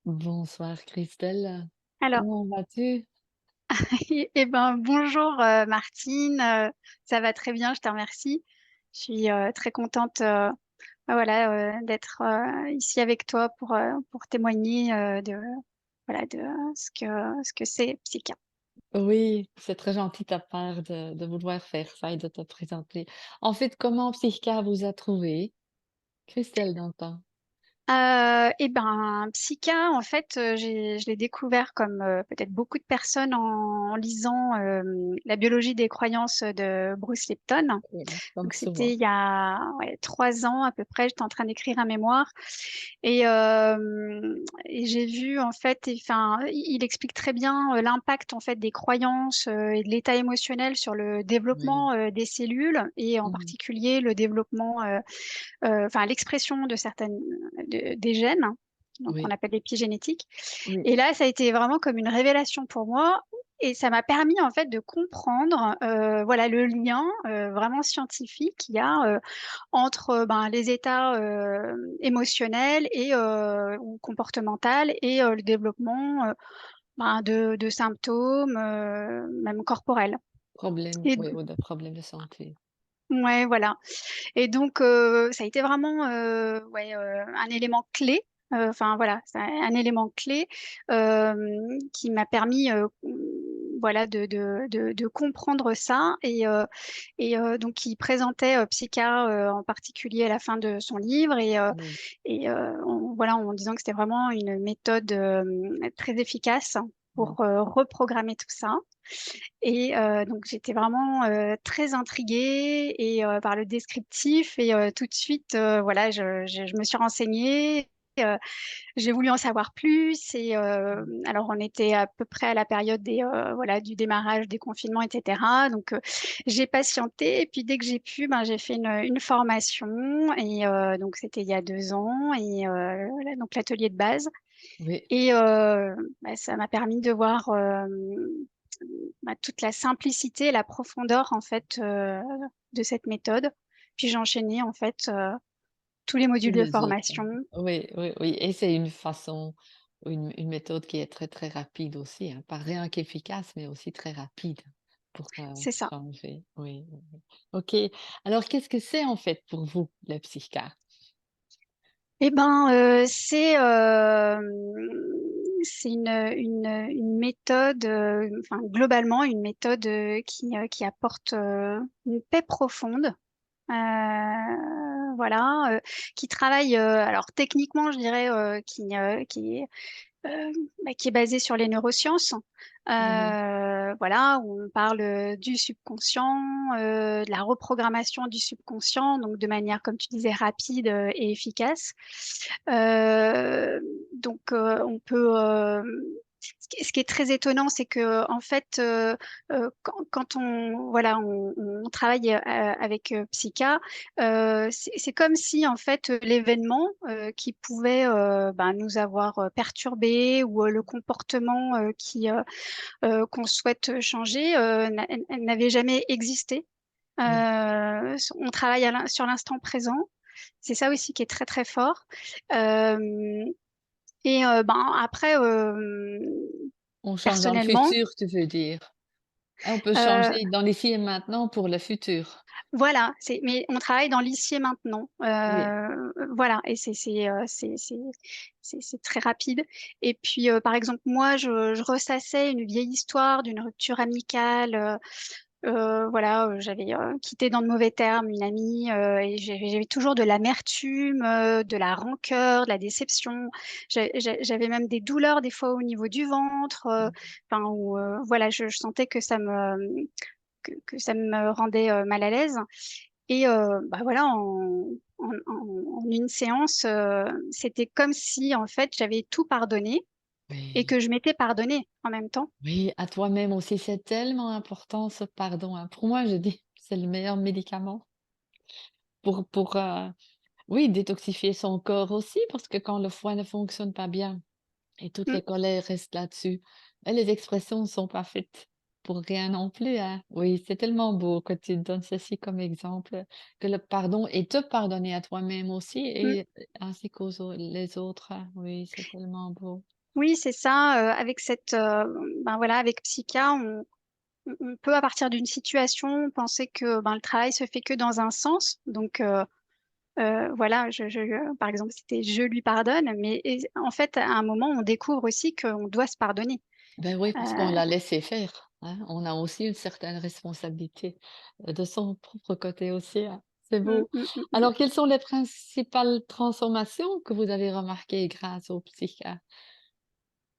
Bonsoir Christelle, Alors, comment vas-tu? ben, bonjour, Martine, ça va très bien, je te remercie. Je suis, très contente, bah, voilà, d'être, ici avec toi pour témoigner, de voilà, de ce que c'est Psycha. Oui, c'est très gentil de ta part de vouloir faire ça et de te présenter. En fait, comment Psychka vous a trouvé? Christelle d'antan. Et ben, Psycha, en fait, je l'ai découvert comme peut-être beaucoup de personnes en lisant La biologie des croyances de Bruce Lipton. Oui, comme Donc c'était souvent. il y a 3 ans à peu près, j'étais en train d'écrire un mémoire et j'ai vu en fait, enfin, il explique très bien l'impact en fait des croyances et de l'état émotionnel sur le Oui. développement des cellules et en Mhm. particulier le développement, enfin l'expression de certaines des gènes, donc qu'on Oui, appelle l'épigénétique. oui. Et là, ça a été vraiment comme une révélation pour moi. Et ça m'a permis en fait de comprendre voilà le lien vraiment scientifique qu'il y a entre ben, les états émotionnels et ou comportementaux et le développement ben, de symptômes même corporels. Problème, Et oui, ou de problèmes de santé. ouais, voilà. Et donc, ça a été vraiment ouais, un élément clé. Enfin voilà, c'est un élément clé qui m'a permis voilà, de comprendre ça. Donc, il présentait Psycha en particulier à la fin de son livre Oui. voilà, en disant que c'était vraiment une méthode très efficace Oui. pour reprogrammer tout ça. Et donc j'étais vraiment très intriguée par le descriptif et tout de suite voilà je me suis renseignée. euh, j'ai voulu en savoir plus alors on était à peu près à la période voilà du démarrage des confinements, etc. Donc j'ai patienté et puis dès que j'ai pu ben j'ai fait une formation et donc c'était il y a 2 ans et donc l'atelier de base Oui. et bah, ça m'a permis de voir bah, toute la simplicité et la profondeur en fait de cette méthode. Puis j'ai enchaîné en fait tous les Tous modules de les autres. formation. Oui, oui, oui. Et c'est une façon, une méthode qui est très, très rapide aussi, hein. Pas rien qu'efficace, mais aussi très rapide pour C'est ça. changer. Oui, oui, oui. OK. Alors, qu'est-ce que c'est en fait pour vous, la psychiatre? Eh ben c'est une méthode, enfin globalement une méthode qui apporte une paix profonde. Voilà, qui travaille, alors techniquement, je dirais, qui est basé sur les neurosciences. Mmh. Voilà, où on parle du subconscient, de la reprogrammation du subconscient, donc de manière, comme tu disais, rapide et efficace. Donc, on peut. Ce qui est très étonnant, c'est que en fait, quand on voilà, on travaille avec Psycha, c'est comme si en fait l'événement qui pouvait ben, nous avoir perturbés ou le comportement qu'on souhaite changer n'avait jamais existé. Oui. On travaille sur l'instant présent. C'est ça aussi qui est très très fort. Euh, ben après, On change dans le personnellement, futur, tu veux dire? Ah, on peut euh, changer dans l'ici et maintenant pour le futur. voilà, mais on travaille dans l'ici et maintenant. Oui. Voilà, et c'est très rapide. Et puis, par exemple, moi, je ressassais une vieille histoire d'une rupture amicale. Voilà, j'avais quitté dans de mauvais termes une amie et j'avais toujours de l'amertume, de la rancœur, de la déception. J'avais même des douleurs des fois au niveau du ventre. Enfin, voilà, je sentais que ça me rendait mal à l'aise. Et bah voilà, en une séance, c'était comme si en fait j'avais tout pardonné et Oui. que je m'étais pardonné en même temps. Oui, à toi-même aussi, c'est tellement important ce pardon, hein. Pour moi, je dis, c'est le meilleur médicament pour oui, détoxifier son corps aussi, parce que quand le foie ne fonctionne pas bien et toutes Mm, les colères restent là-dessus, et les expressions ne sont pas faites pour rien non plus, hein. Oui, c'est tellement beau que tu donnes ceci comme exemple, que le pardon et te pardonner à toi-même aussi mm. et ainsi qu'aux les autres, hein. Oui, c'est tellement beau. Oui, c'est ça, avec cette, ben, voilà, avec Psycha, on peut, à partir d'une situation, penser que, ben, le travail se fait que dans un sens. Donc, voilà, par exemple, c'était je lui pardonne, mais en fait, à un moment, on découvre aussi qu'on doit se pardonner. Ben oui, Euh, parce qu'on l'a laissé faire, hein. On a aussi une certaine responsabilité, de son propre côté aussi, hein. C'est mm, beau. mm, mm, mm. Alors, quelles sont les principales transformations que vous avez remarquées grâce au psychiatre?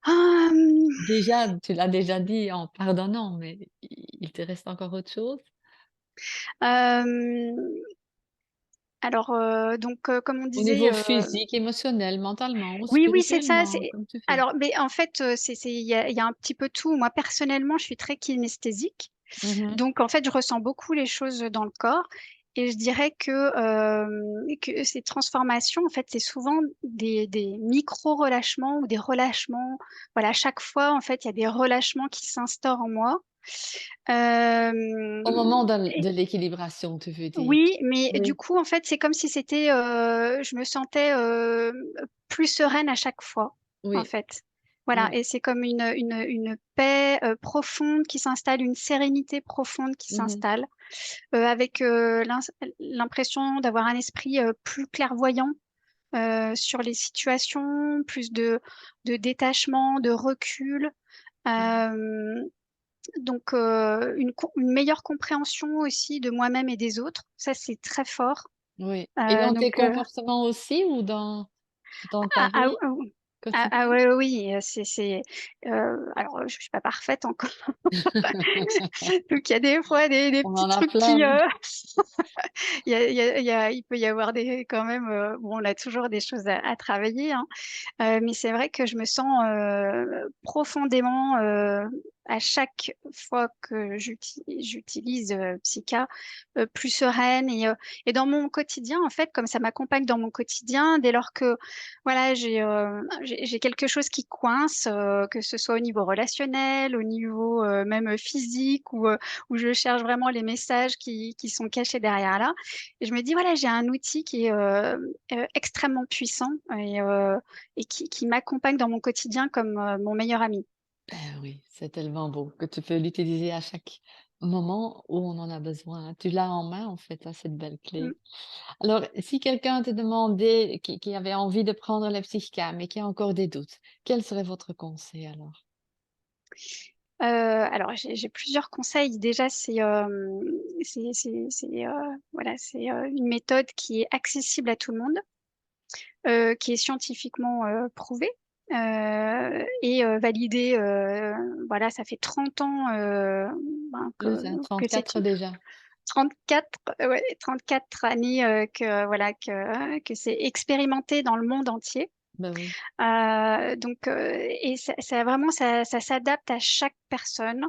Hum, Déjà, tu l'as déjà dit en pardonnant, mais il te reste encore autre chose? euh, alors, donc, comme on Au disait, niveau physique, émotionnel, mentalement ou oui, oui, c'est ça. spirituellement, comme tu veux. Alors, mais en fait, il y a un petit peu tout. Moi, personnellement, je suis très kinesthésique. Mmh. Donc, en fait, je ressens beaucoup les choses dans le corps. Et je dirais que ces transformations, en fait, c'est souvent des micro-relâchements ou des relâchements. Voilà, à chaque fois, en fait, il y a des relâchements qui s'instaurent en moi. Au moment Euh, de l'équilibration, tu veux dire? oui, mais du Oui, coup, en fait, c'est comme si c'était, je me sentais plus sereine à chaque fois, en oui, fait. Voilà, oui. et c'est comme une paix profonde qui s'installe, une sérénité profonde qui Mmh. s'installe, avec l'impression d'avoir un esprit plus clairvoyant sur les situations, plus de détachement, de recul. Mmh. Euh, donc, une meilleure compréhension aussi de moi-même et des autres. Ça, c'est très fort. Oui, et dans tes Donc, comportements aussi ou dans ta ah, ah, vie ah, quotidienne? ouais, oui, alors, je suis pas parfaite encore. Donc, il y a des fois des On petits en a trucs plein, qui, hein. il peut y avoir quand même, bon, on a toujours des choses à travailler, hein. Mais c'est vrai que je me sens profondément, à chaque fois que j'utilise Psycha, plus sereine et dans mon quotidien, en fait, comme ça m'accompagne dans mon quotidien, dès lors que voilà, j'ai quelque chose qui coince, que ce soit au niveau relationnel, au niveau même physique, où je cherche vraiment les messages qui sont cachés derrière là. Et je me dis, voilà, j'ai un outil qui est extrêmement puissant et qui m'accompagne dans mon quotidien comme mon meilleur ami. Ben oui, c'est tellement beau que tu peux l'utiliser à chaque moment où on en a besoin. Tu l'as en main, en fait, hein, cette belle Mm. clé. Alors, si quelqu'un te demandait qui avait envie de prendre la Psycha, mais qui a encore des doutes, quel serait votre conseil alors? Alors j'ai plusieurs conseils. Déjà, voilà, c'est une méthode qui est accessible à tout le monde, qui est scientifiquement prouvée et validée. Voilà, ça fait 30 ans ben, Plus, hein, que c'est 34 déjà? 34, ouais, 34 années que voilà que c'est expérimenté dans le monde entier. Ben oui. Donc, et ça s'adapte à chaque personne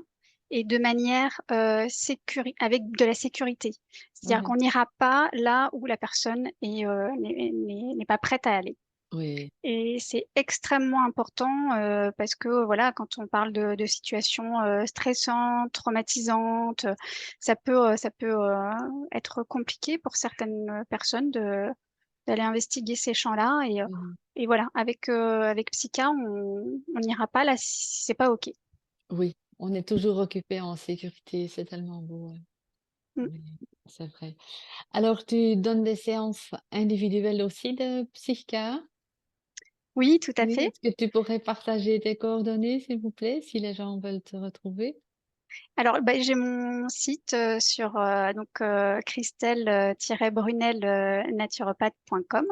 et de manière avec de la sécurité. C'est-à-dire Mmh. qu'on n'ira pas là où la personne n'est pas prête à aller. Oui. Et c'est extrêmement important parce que voilà, quand on parle de situations stressantes, traumatisantes, ça peut être compliqué pour certaines personnes d'aller investiguer ces champs-là. Mmh. Et voilà, avec Psycha, on n'ira pas là si c'est pas OK. Oui, on est toujours occupé en sécurité, c'est tellement beau, ouais. Mm. Oui, c'est vrai. Alors tu donnes des séances individuelles aussi de Psycha? Oui, tout à Oui, fait. est-ce que tu pourrais partager tes coordonnées, s'il vous plaît, si les gens veulent te retrouver? Alors, bah, j'ai mon site sur Christelle-Brunel naturopathe.com.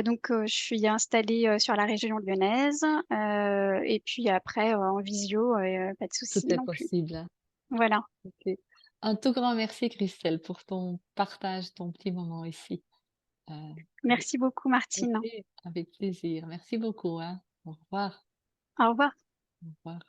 Donc, je suis installée sur la région lyonnaise. Et puis après, en visio, pas de Tout souci est non plus. possible, hein? Voilà. OK. Un tout grand merci Christelle pour ton partage, ton petit moment ici. Heu, avec Merci beaucoup, Martine. OK, avec plaisir. Merci beaucoup, hein. Au revoir. Au revoir. Au revoir.